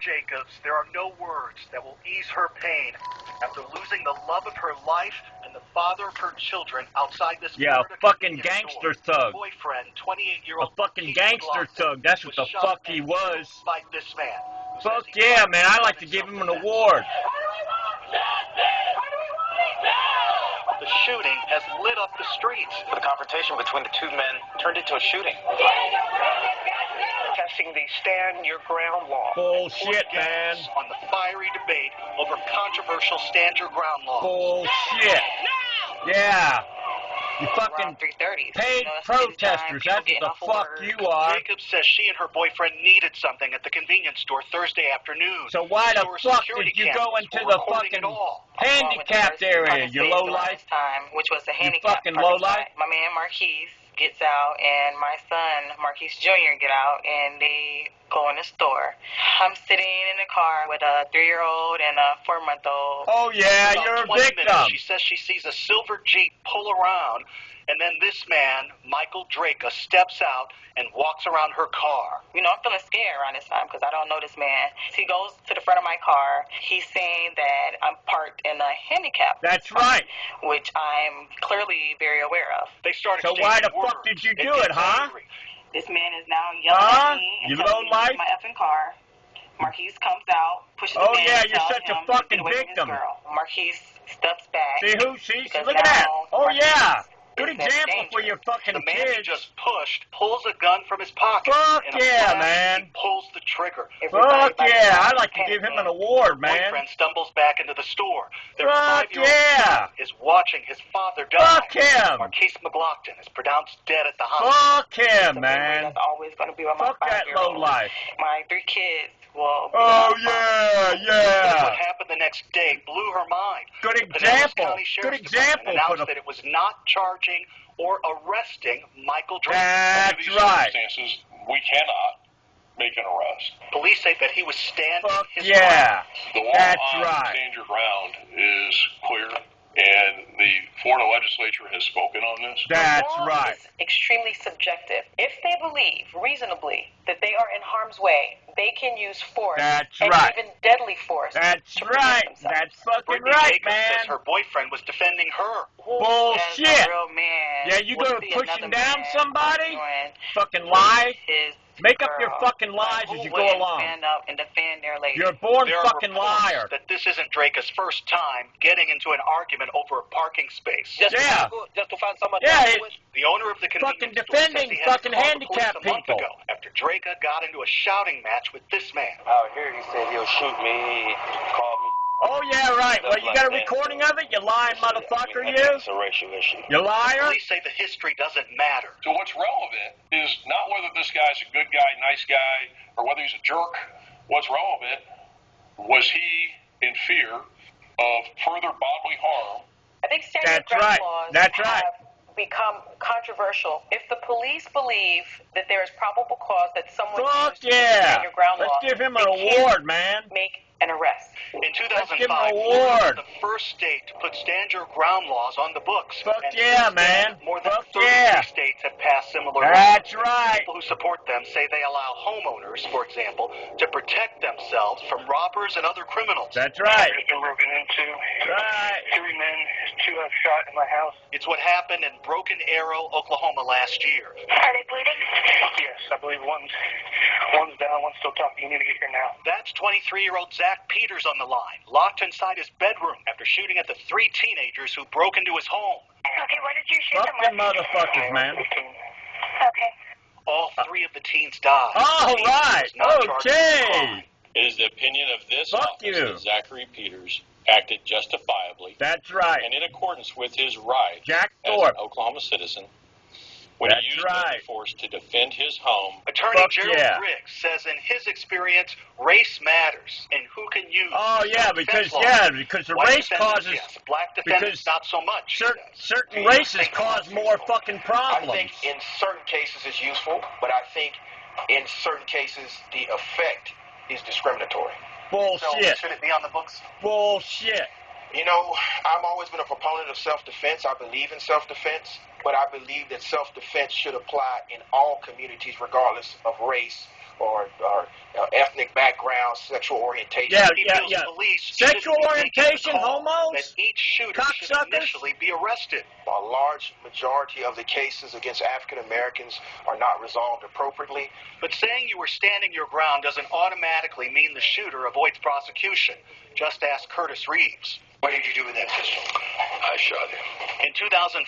Jacobs, there are no words that will ease her pain after losing the love of her life and the father of her children outside this fucking gangster thug. Boyfriend, 28-year-old. A fucking gangster thug. That's what the fuck he was. By this man. Fuck yeah, man. I'd like to give him an award. The shooting has lit up the streets. The confrontation between the two men turned into a shooting. Testing the stand your ground law. Bullshit, man. On the fiery debate over controversial stand your ground law. Bullshit. Yeah. You fucking paid protesters. That's what the fuck you are. Jacobs says she and her boyfriend needed something at the convenience store Thursday afternoon. So why the fuck did you go into the fucking handicapped area, you lowlife? Which was the handicapped. You fucking lowlife. My man Marquise gets out, and my son Marquise Jr. get out, and they go in the store. I'm sitting in the car with a 3-year-old and a 4-month-old. Oh yeah, you're a victim. She says she sees a silver Jeep pull around, and then this man, Michael Draka, steps out and walks around her car. You know, I'm feeling scared around this time because I don't know this man. He goes to the front of my car. He's saying that I'm parked in a handicap. That's right. Which I'm clearly very aware of. They started. So why the fuck did you do it, huh? This man is now yelling at me and telling me to use my effing car. Marquise comes out, pushes the man, yeah, you're tells such him a fucking to get away from victim. this girl. Marquise steps back. See who? See? Look at that. Oh yeah. Good example for your fucking kids. The man he just pushed pulls a gun from his pocket. Fuck yeah, man. He pulls the trigger. Fuck yeah. I'd like to give him an award, man. Boyfriend stumbles back into the store. Their Fuck 5-year-old yeah. is watching his father die. Fuck him. Marquise McLaughlin is pronounced dead at the hospital. Fuck him, man. That's always going to be with my Fuck that low life. My 3 kids will be What happened the next day blew her mind. Good example. Good example. Announced that it was not charging or arresting Michael Draka. That's Under these right. circumstances, we cannot make an arrest. Police say that he was standing his ground. The law on stand your ground is clear, and the Florida legislature has spoken on this. That's the law right. is extremely subjective. If they believe reasonably that they are in harm's way, they can use force. That's and right. even deadly force. That's right. That's fucking right, Jacobs man. says her boyfriend was defending her. Bullshit. Real man. Yeah, you gonna push him down somebody? Fucking lie? Make up your fucking lies as you go along. Stand up and defend their lady. You're a born There fucking are reports liar. that this isn't Draka's first time getting into an argument over a parking space. Just to find someone the owner of the convenience fucking store says defending he had fucking to call the handicapped police a month people. ago after Draka got into a shouting match with this man. Out here, he said he'll shoot me, call me. Oh, yeah, right. Well, you got a recording of it, you lying motherfucker, you? It's a racial issue. You liar? Police say the history doesn't matter. So what's relevant is not whether this guy's a good guy, nice guy, or whether he's a jerk. What's relevant was he in fear of further bodily harm. I think standard ground laws have become controversial. If the police believe that there is probable cause that someone used standard ground law, let's give him an award, man. Make an arrest. In 2005, give him an Florida was award. the first state to put stand your ground laws on the books. Fuck and yeah, since then, man. More than Fuck 30 yeah. states have passed similar That's laws. right. People who support them say they allow homeowners, for example, to protect themselves from robbers and other criminals. That's right. It's been broken into. Right. 3 men, 2 have shot in my house. It's what happened in Broken Arrow, Oklahoma last year. Are they bleeding? Yes, I believe one's down, one's still talking. You need to get here now. That's 23-year-old Zach Peters on the line, locked inside his bedroom after shooting at the 3 teenagers who broke into his home. Okay, what did you shoot Fuck them them with? motherfuckers, man. Okay. All 3 of the teens died. All right. Okay. It is the opinion of this Fuck office you. that Zachary Peters acted justifiably That's right. and in accordance with his right Jack as Thorpe. an Oklahoma citizen when That's he used right. deadly force to defend his home. Attorney Fuck Gerald yeah. Riggs says in his experience, race matters and who can use Oh, yeah, because the White race defendants, causes... yes, black defendants, because not so much. Certain races cause more fucking problems. I think in certain cases it's useful, but I think in certain cases the effect is discriminatory. Bullshit. So should it be on the books? Bullshit. You know, I've always been a proponent of self-defense. I believe in self-defense, but I believe that self-defense should apply in all communities regardless of race or ethnic background, sexual orientation. Police sexual orientation, homos, that each shooter should initially be arrested. A large majority of the cases against African Americans are not resolved appropriately. But saying you were standing your ground doesn't automatically mean the shooter avoids prosecution. Just ask Curtis Reeves. What did you do with that pistol? I shot him. In 2014,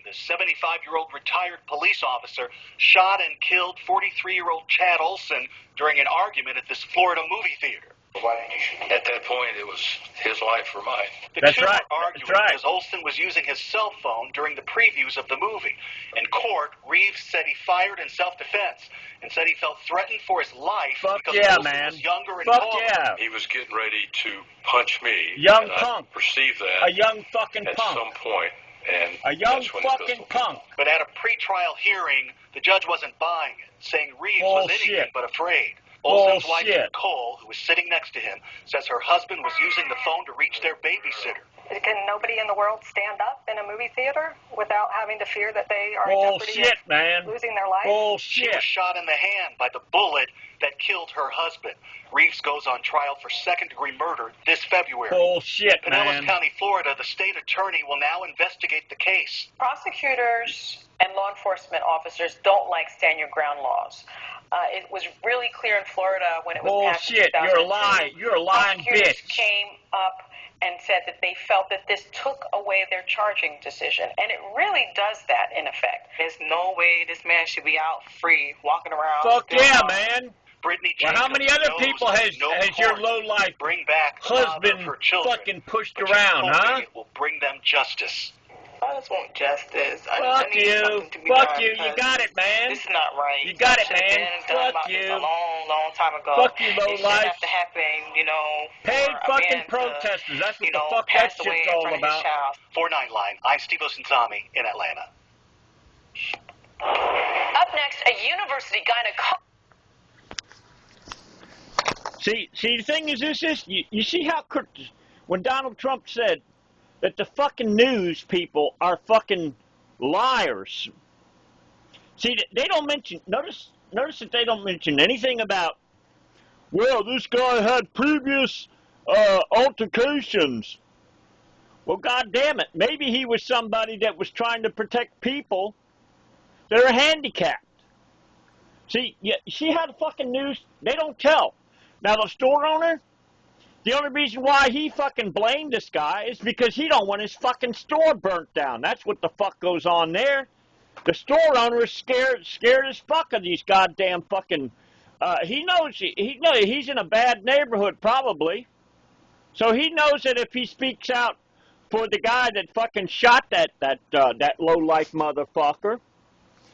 the 75-year-old retired police officer shot and killed 43-year-old Chad Olson during an argument at this Florida movie theater. Why did you shoot him? At that point, it was his life or mine. The two were arguing because Olson was using his cell phone during the previews of the movie. In court, Reeves said he fired in self-defense and said he felt threatened for his life because Olson was younger and taller. He was getting ready to punch me. Young punk. I perceived that. A young fucking at punk. At some point. And a young fucking punk. But at a pretrial hearing, the judge wasn't buying it, saying Reeves was anything but afraid. Olson's wife, Nicole, who was sitting next to him, says her husband was using the phone to reach their babysitter. Can nobody in the world stand up in a movie theater without having to fear that they are in jeopardy of losing their life? She was shot in the hand by the bullet that killed her husband. Reeves goes on trial for second-degree murder this February. Bullshit, Pinellas County, Florida, the state attorney will now investigate the case. Prosecutors and law enforcement officers don't like stand-your-ground laws. It was really clear in Florida when it was passed in 2002. You're a lying bitch. Came up and said that they felt that this took away their charging decision. And it really does that, in effect. There's no way this man should be out free, walking around. Fuck yeah, man. Brittany well, how many other people has your low-life husband fucking pushed around, huh? It will bring them justice. I just want justice. Fuck you. Fuck you. You got it, man. This is not right. You got it, man. Fuck you. A long time ago. Fuck you, low life. It shouldn't have to happen, you know. Paid fucking protesters. That's what the fuck that shit's all about. 4-9 line. I'm Steve Osunzami in Atlanta. Up next, a university See, the thing is this, you see how when Donald Trump said that the fucking news people are fucking liars. See, they don't mention, notice that they don't mention anything about, well, this guy had previous altercations. Well, God damn it, maybe he was somebody that was trying to protect people that are handicapped. See, you see how the fucking news, they don't tell. Now, the store owner, the only reason why he fucking blamed this guy is because he don't want his fucking store burnt down. That's what the fuck goes on there. The store owner is scared as fuck of these goddamn fucking, he knows he's in a bad neighborhood probably. So he knows that if he speaks out for the guy that fucking shot that low-life motherfucker,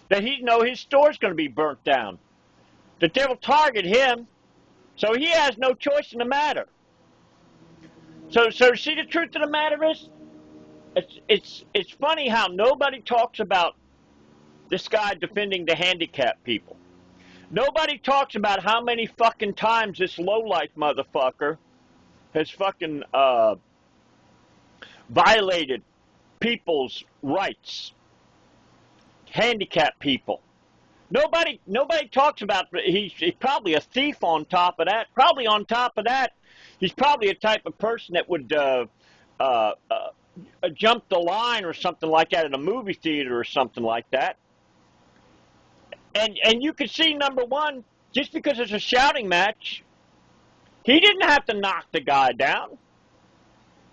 that he know his store's going to be burnt down. That they will target him. So he has no choice in the matter. So see, the truth of the matter is, it's funny how nobody talks about this guy defending the handicapped people. Nobody talks about how many fucking times this low-life motherfucker has fucking violated people's rights, handicapped people. Nobody talks about, he's probably a thief on top of that. Probably on top of that, he's probably a type of person that would jump the line or something like that at a movie theater or something like that. And you can see, number one, just because it's a shouting match, he didn't have to knock the guy down.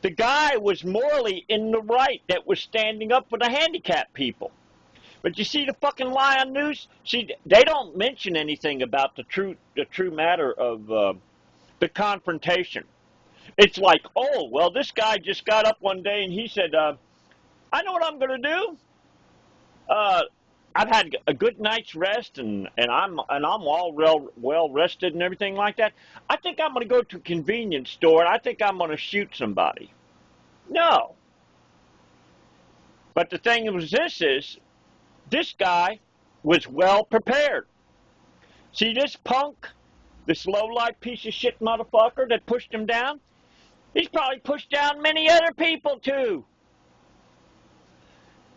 The guy was morally in the right that was standing up for the handicapped people. But you see the fucking lie on news? See, they don't mention anything about the true matter of the confrontation. It's like, oh, well, this guy just got up one day and he said, I know what I'm going to do. I've had a good night's rest and I'm all well rested and everything like that. I think I'm going to go to a convenience store and I think I'm going to shoot somebody. No. But the thing was this guy was well prepared. See this punk, this low-life piece of shit motherfucker that pushed him down? He's probably pushed down many other people too.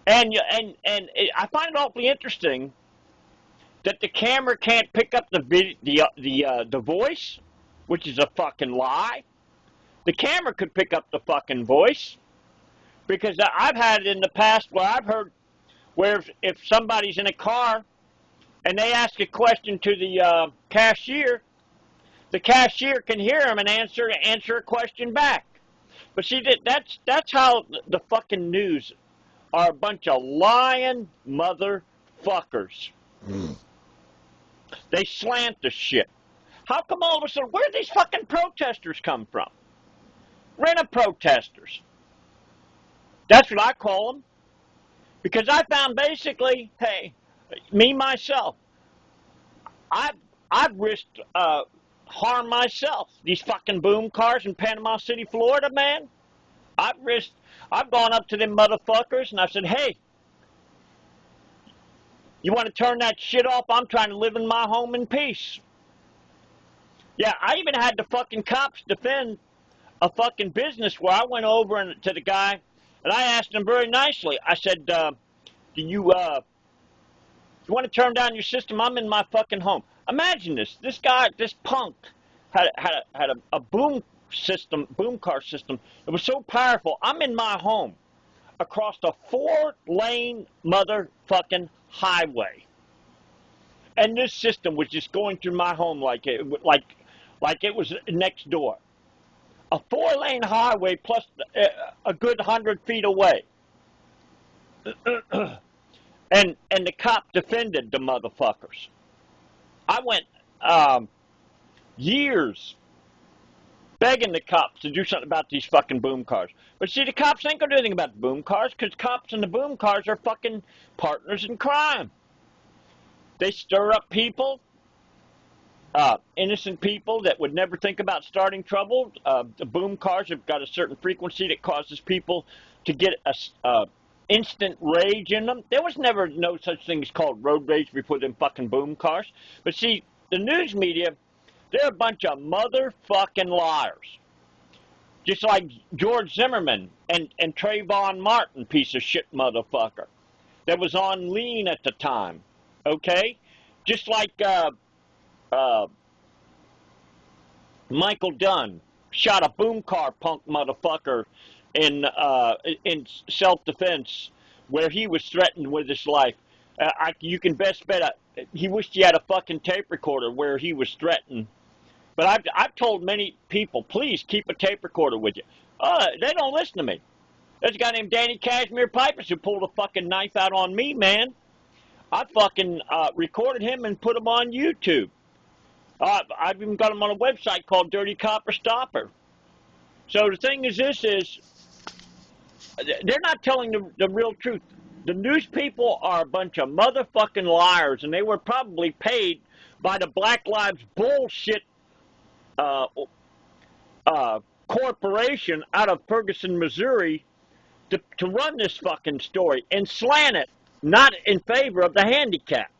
And I find it awfully interesting that the camera can't pick up the voice, which is a fucking lie. The camera could pick up the fucking voice, because I've had it in the past where I've heard where if somebody's in a car and they ask a question to the cashier, the cashier can hear them and answer a question back. But see, that's how the fucking news are a bunch of lying motherfuckers. They slant the shit. How come all of a sudden, where do these fucking protesters come from? Rent-a-protesters. That's what I call them. Because I found basically, hey, me, myself, I've risked harm myself. These fucking boom cars in Panama City, Florida, man. I've gone up to them motherfuckers and I said, hey, you want to turn that shit off? I'm trying to live in my home in peace. Yeah, I even had the fucking cops defend a fucking business where I went over to the guy and I asked him very nicely. I said, do you want to turn down your system? I'm in my fucking home. Imagine this. This guy, this punk, had a boom car system. It was so powerful. I'm in my home across a 4-lane motherfucking highway. And this system was just going through my home like it was next door. A 4-lane highway plus a good 100 feet away. And the cop defended the motherfuckers. I went years begging the cops to do something about these fucking boom cars. But see, the cops ain't gonna do anything about the boom cars because cops and the boom cars are fucking partners in crime. They stir up people, innocent people that would never think about starting trouble. The boom cars have got a certain frequency that causes people to get a instant rage in them. There was never no such thing as called road rage before them fucking boom cars. But see, the news media, they're a bunch of motherfucking liars. Just like George Zimmerman and Trayvon Martin, piece of shit motherfucker, that was on lean at the time. Okay? Just like Michael Dunn shot a boom car punk motherfucker in self-defense where he was threatened with his life. You can best bet he wished he had a fucking tape recorder where he was threatened. But I've told many people, please keep a tape recorder with you. They don't listen to me. There's a guy named Danny Cashmere Pipers who pulled a fucking knife out on me, man. I fucking recorded him and put him on YouTube. I've even got him on a website called Dirty Copper Stopper. So the thing is, they're not telling the real truth. The news people are a bunch of motherfucking liars, and they were probably paid by the Black Lives bullshit corporation out of Ferguson, Missouri, to run this fucking story and slant it, not in favor of the handicapped.